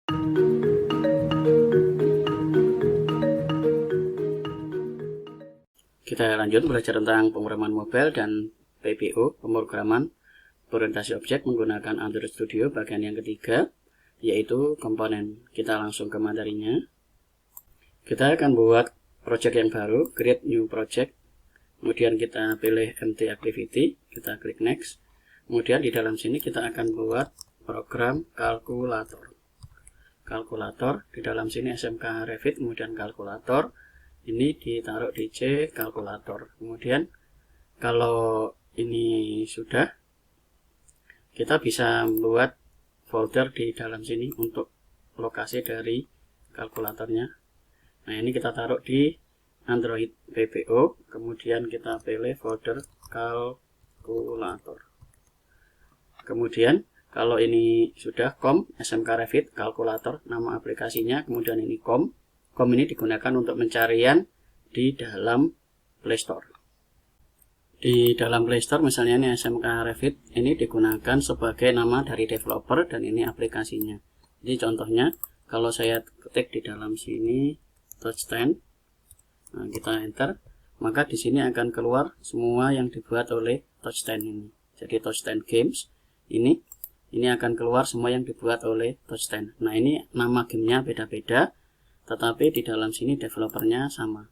Kita lanjut belajar tentang pemrograman mobile dan PBO, pemrograman berorientasi objek menggunakan Android Studio bagian yang ketiga, yaitu komponen. Kita langsung ke materinya. Kita akan buat project yang baru, create new project. Kemudian kita pilih empty activity, kita klik next. Kemudian di dalam sini kita akan buat program kalkulator. Kalkulator, di dalam sini SMK Revit, kemudian kalkulator. Ini ditaruh di C kalkulator. Kemudian kalau ini sudah, kita bisa membuat folder di dalam sini untuk lokasi dari kalkulatornya. Nah, ini kita taruh di Android PBO, kemudian kita pilih folder kalkulator. Kemudian kalau ini sudah COM SMK Revit kalkulator, nama aplikasinya, kemudian ini COM ini digunakan untuk pencarian di dalam Play Store. Di dalam Play Store misalnya ini SMK Revit, ini digunakan sebagai nama dari developer dan ini aplikasinya. Jadi contohnya kalau saya ketik di dalam sini touchstand, nah kita enter, maka di sini akan keluar semua yang dibuat oleh touchstand ini. Jadi touchstand games ini akan keluar semua yang dibuat oleh touchstand. Nah, ini nama gamenya beda-beda, tetapi di dalam sini developernya sama.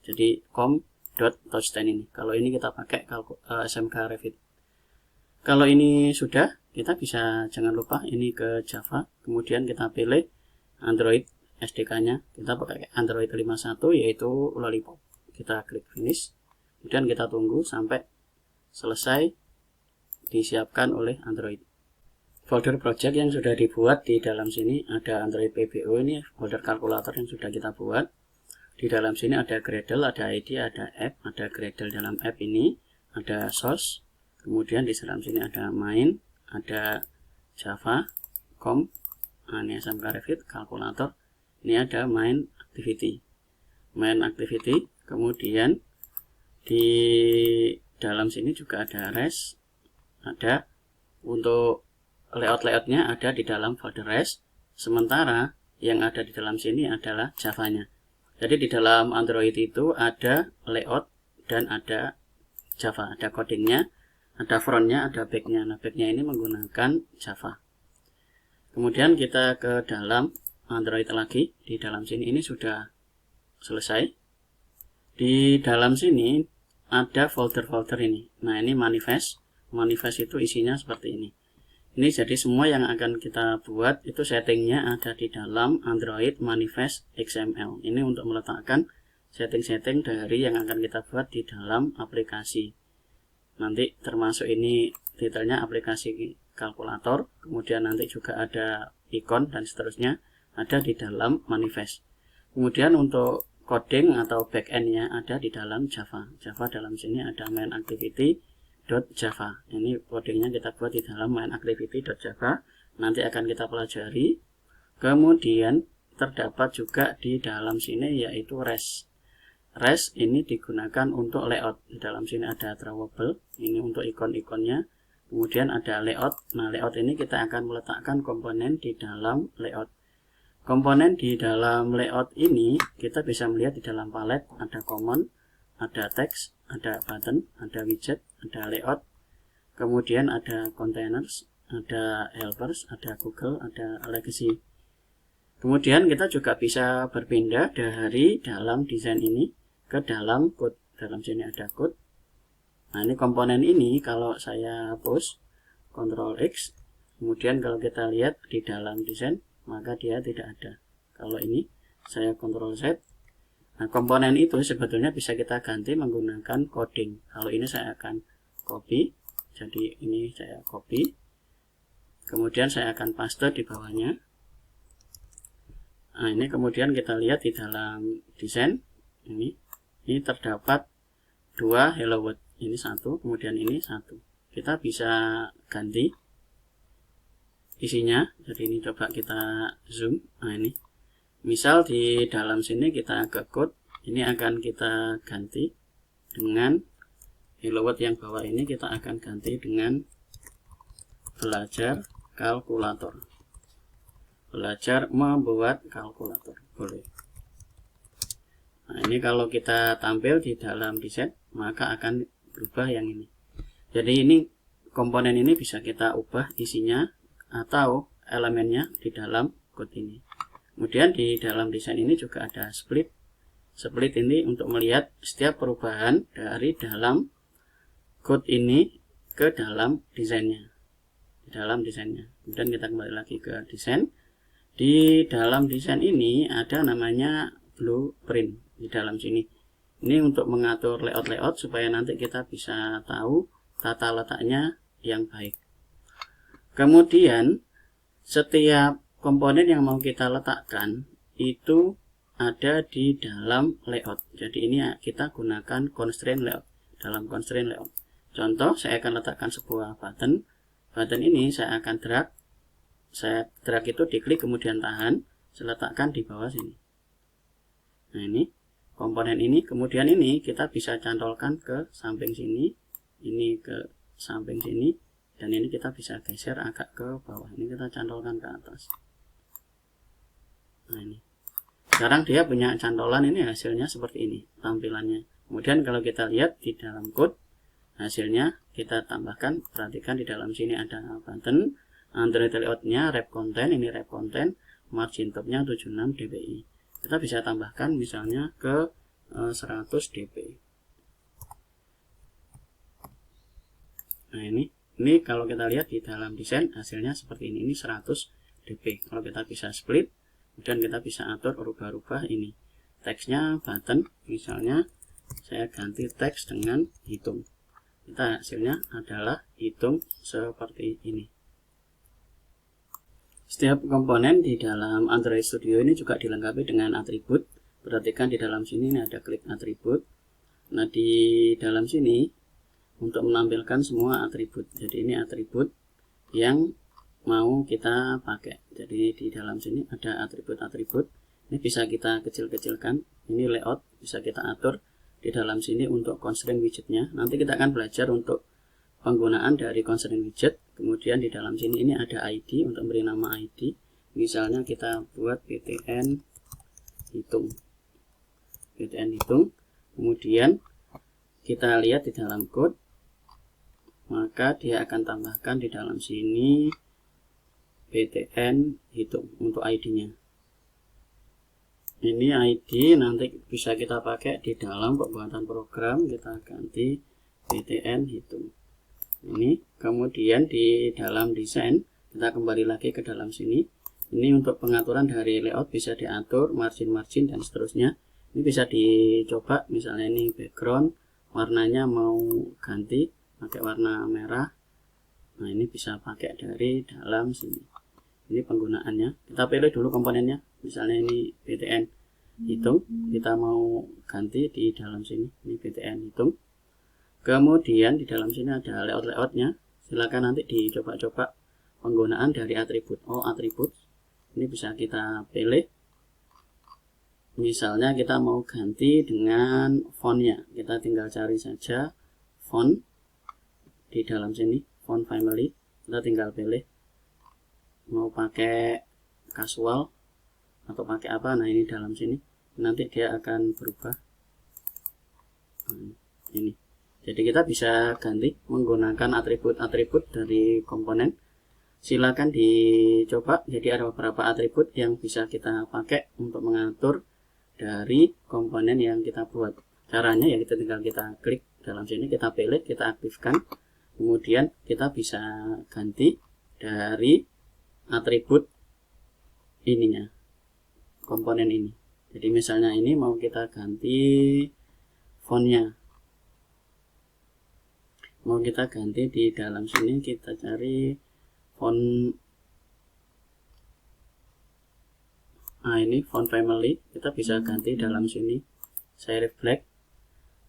Jadi com.touchstand ini. Kalau ini kita pakai SMK Revit. Kalau ini sudah, kita bisa jangan lupa ini ke Java. Kemudian kita pilih Android SDK-nya. Kita pakai Android 5.1 yaitu Lollipop. Kita klik finish. Kemudian kita tunggu sampai selesai disiapkan oleh Android. Folder project yang sudah dibuat di dalam sini ada Android PBO, ini folder kalkulator yang sudah kita buat. Di dalam sini ada Gradle, ada ID, ada app, ada Gradle dalam app ini, ada source. Kemudian di dalam sini ada main, ada Java, com, ini SMK Revit kalkulator. Ini ada main activity. Main activity, kemudian di dalam sini juga ada res, ada untuk layout-layoutnya ada di dalam folder res, sementara yang ada di dalam sini adalah Java-nya. Jadi di dalam Android itu ada layout dan ada Java, ada codingnya, ada frontnya, ada backnya. Nah, backnya ini menggunakan Java. Kemudian kita ke dalam Android lagi, di dalam sini ini sudah selesai. Di dalam sini ada folder-folder ini. Nah, ini manifest. Manifest itu isinya seperti ini. Ini jadi semua yang akan kita buat itu settingnya ada di dalam Android Manifest XML. Ini untuk meletakkan setting-setting dari yang akan kita buat di dalam aplikasi. Nanti termasuk ini detailnya aplikasi kalkulator, kemudian nanti juga ada ikon dan seterusnya ada di dalam manifest. Kemudian untuk coding atau backend-nya ada di dalam Java. Java dalam sini ada main activity .java. Ini codingnya kita buat di dalam main activity.java. Nanti akan kita pelajari. Kemudian terdapat juga di dalam sini yaitu res. Res ini digunakan untuk layout. Di dalam sini ada drawable. Ini untuk ikon-ikonnya. Kemudian ada layout. Nah, layout ini kita akan meletakkan komponen di dalam layout. Komponen di dalam layout ini kita bisa melihat di dalam palet ada common, ada text, ada button, ada widget, ada layout, kemudian ada containers, ada helpers, ada Google, ada legacy. Kemudian kita juga bisa berpindah dari dalam desain ini ke dalam code. Dalam sini ada code. Nah, ini komponen ini kalau saya push Ctrl X, kemudian kalau kita lihat di dalam desain maka dia tidak ada. Kalau ini saya Ctrl Z. Nah, komponen itu sebetulnya bisa kita ganti menggunakan coding. Kalau ini saya akan copy, jadi ini saya copy, kemudian saya akan paste di bawahnya. Nah, ini kemudian kita lihat di dalam desain ini terdapat dua hello world, ini satu, kemudian ini satu. Kita bisa ganti isinya, jadi ini coba kita zoom. Nah, ini misal di dalam sini kita ke code, ini akan kita ganti dengan hello world yang bawah ini kita akan ganti dengan belajar kalkulator. belajar membuat kalkulator. Boleh. Nah, ini kalau kita tampil di dalam desain, maka akan berubah yang ini. Jadi ini komponen ini bisa kita ubah isinya atau elemennya di dalam code ini. Kemudian di dalam desain ini juga ada split. Split ini untuk melihat setiap perubahan dari dalam code ini ke dalam desainnya. Di dalam desainnya. Kemudian kita kembali lagi ke desain. Di dalam desain ini ada namanya blueprint di dalam sini. Ini untuk mengatur layout supaya nanti kita bisa tahu tata letaknya yang baik. Kemudian setiap komponen yang mau kita letakkan itu ada di dalam layout. Jadi ini kita gunakan constraint layout. Dalam constraint layout. Contoh, saya akan letakkan sebuah button. Button ini saya akan drag. Saya drag itu diklik kemudian tahan, saya letakkan di bawah sini. Nah, ini komponen ini, kemudian ini kita bisa cantolkan ke samping sini, ini ke samping sini, dan ini kita bisa geser agak ke bawah. Ini kita cantolkan ke atas. Nah, ini. Sekarang dia punya cantolan, ini hasilnya seperti ini tampilannya. Kemudian kalau kita lihat di dalam code, hasilnya kita tambahkan, perhatikan di dalam sini ada button, Android layoutnya wrap content, ini wrap content, margin topnya 76 dpi. Kita bisa tambahkan misalnya ke 100 dpi. Nah, ini kalau kita lihat di dalam desain hasilnya seperti ini 100 dpi. Kalau kita bisa split, kemudian kita bisa atur rubah-rubah ini. Teksnya button, misalnya saya ganti teks dengan hitung. Kita hasilnya adalah hitung seperti ini. Setiap komponen di dalam Android Studio ini juga dilengkapi dengan atribut. Perhatikan di dalam sini ini ada klik atribut. Nah, di dalam sini untuk menampilkan semua atribut. Jadi ini atribut yang mau kita pakai. Jadi di dalam sini ada atribut-atribut. Ini bisa kita kecil-kecilkan. Ini layout bisa kita atur. Di dalam sini untuk constraint widgetnya. Nanti kita akan belajar untuk penggunaan dari constraint widget. Kemudian di dalam sini ini ada ID untuk beri nama ID. Misalnya kita buat btn hitung. btn hitung. Kemudian kita lihat di dalam code, maka dia akan tambahkan di dalam sini btn hitung untuk ID-nya. Ini ID nanti bisa kita pakai di dalam pembuatan program. Kita ganti btn hitung. Ini kemudian di dalam desain kita kembali lagi ke dalam sini. Ini untuk pengaturan dari layout bisa diatur margin dan seterusnya. Ini bisa dicoba, misalnya ini background warnanya mau ganti pakai warna merah. Nah, ini bisa pakai dari dalam sini. Ini penggunaannya. Kita pilih dulu komponennya. Misalnya ini btn hitung, kita mau ganti di dalam sini. Ini btn hitung. Kemudian di dalam sini ada layout-layoutnya. Silakan nanti dicoba-coba penggunaan dari atribut. Atribut. Ini bisa kita pilih. Misalnya kita mau ganti dengan fontnya. Kita tinggal cari saja font di dalam sini, font family. Kita tinggal pilih mau pakai casual atau pakai apa. Nah, ini dalam sini. Nanti dia akan berubah. Nah, ini. Jadi kita bisa ganti menggunakan atribut-atribut dari komponen. Silakan dicoba. Jadi ada beberapa atribut yang bisa kita pakai untuk mengatur dari komponen yang kita buat. Caranya ya kita tinggal kita klik dalam sini, kita pilih, kita aktifkan. Kemudian kita bisa ganti dari atribut ininya, komponen ini. Jadi misalnya ini mau kita ganti fontnya. Mau kita ganti di dalam sini, kita cari font. Nah, ini font family, kita bisa ganti dalam sini, serif black.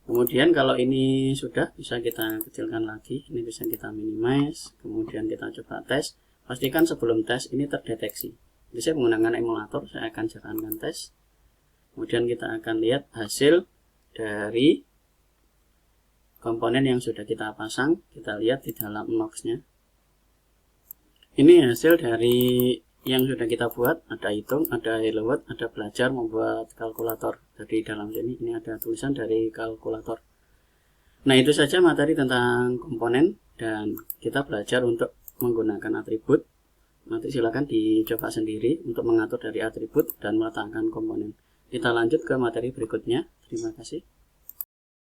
Kemudian kalau ini sudah, bisa kita kecilkan lagi. Ini bisa kita minimize. Kemudian kita coba tes. Pastikan sebelum tes ini terdeteksi. Jadi saya menggunakan emulator, saya akan jalankan tes. Kemudian kita akan lihat hasil dari komponen yang sudah kita pasang. Kita lihat di dalam nox-nya. Ini hasil dari yang sudah kita buat, ada hitung, ada hello world, ada belajar membuat kalkulator. Jadi dalam sini ini ada tulisan dari kalkulator. Nah, itu saja materi tentang komponen, dan kita belajar untuk menggunakan atribut. Nanti silakan dicoba sendiri untuk mengatur dari atribut dan meletakkan komponen. Kita lanjut ke materi berikutnya. Terima kasih.